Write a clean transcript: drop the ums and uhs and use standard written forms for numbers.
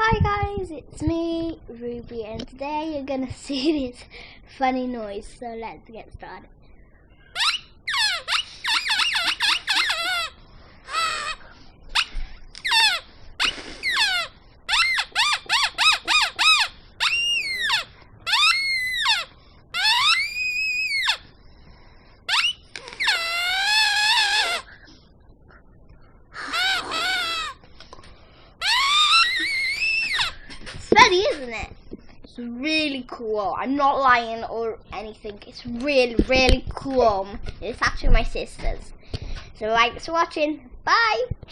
Hi guys, it's me, Ruby, and today you're gonna see this funny noise, so let's get started. Funny, isn't it? It's really cool. I'm not lying or anything. It's really cool. It's actually my sister's. So thanks for watching. Bye.